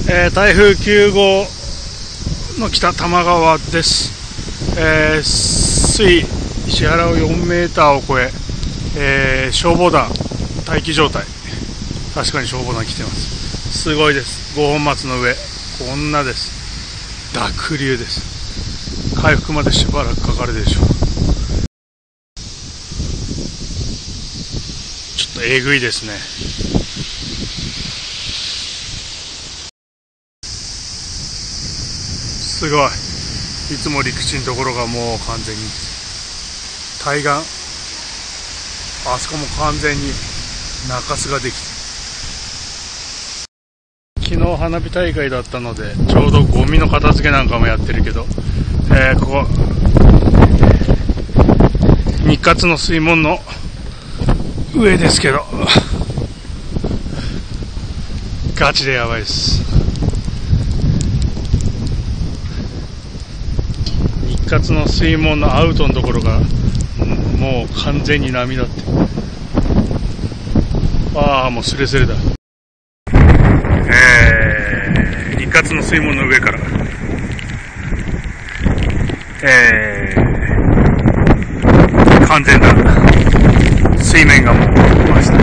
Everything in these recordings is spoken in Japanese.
台風9号の北多摩川です。水位石原を4メーターを超え、消防団待機状態。確かに消防団来てます。すごいです。5本松の上こんなです。濁流です。回復までしばらくかかるでしょう。ちょっとえぐいですね。すごい。いつも陸地のところがもう完全に対岸、あそこも完全に中州ができて、昨日花火大会だったのでちょうどゴミの片付けなんかもやってるけど、ここ日活の水門の上ですけど、ガチでやばいです。日活の水門のアウトのところがもう完全に波だって、ああもうスレスレだ。日活の水門の上から、完全な水面がもう来ました。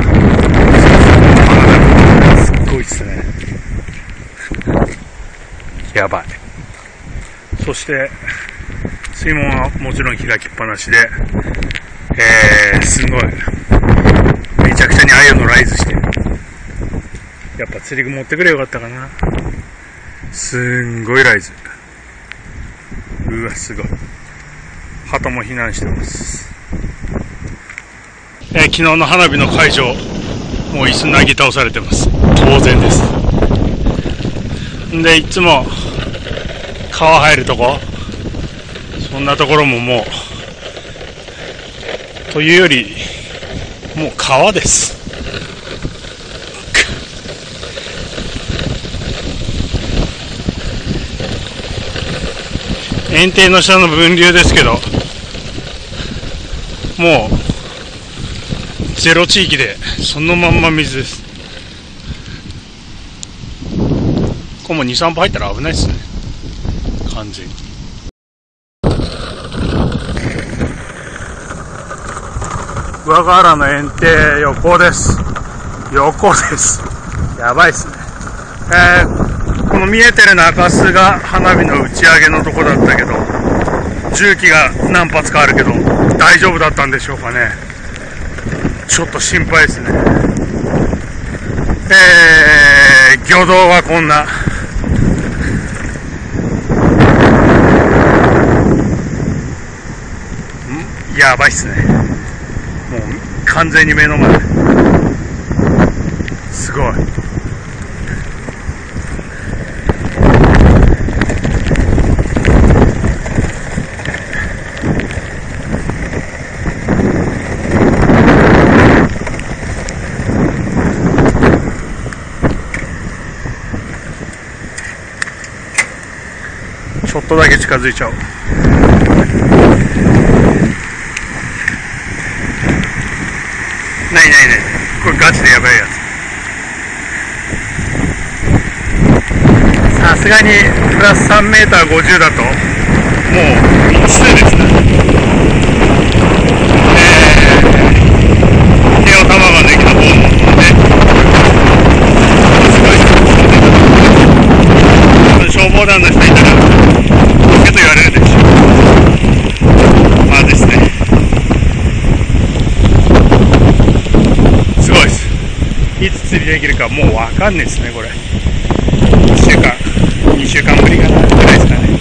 すっごいっすね。やばい。そして水門はもちろん開きっぱなしで、すごいめちゃくちゃに鮎のライズしてる。やっぱ釣り具持ってくれよかったかな。すんごいライズ。うわすごい。鳩も避難してます。昨日の花火の会場、もう椅子なぎ倒されてます。当然です。でいつも川入るとこ、そんなところももうというよりもう川です。堰堤の下の分流ですけど、もうゼロ地域でそのまんま水です。これも 2,3 歩入ったら危ないですね、完全に。上河原の堰堤横です。横です。やばいですね。この見えてる中州が花火の打ち上げのとこだったけど、重機が何発かあるけど大丈夫だったんでしょうかね。ちょっと心配ですね。魚道はこんな。やばいっすね。もう完全に目の前。すごい。ちょっとだけ近づいちゃおう。ないないない。これガチでやばいやつ。さすがにプラス3メーター50だともう一数ですね。手を玉ができた方ので、消防団の人いたら助けと言われるでしょ。まずいですね。すごいです。いつ釣りできるかもう分かんないですね。これ1週間2週間ぶりかなぐらいですかね。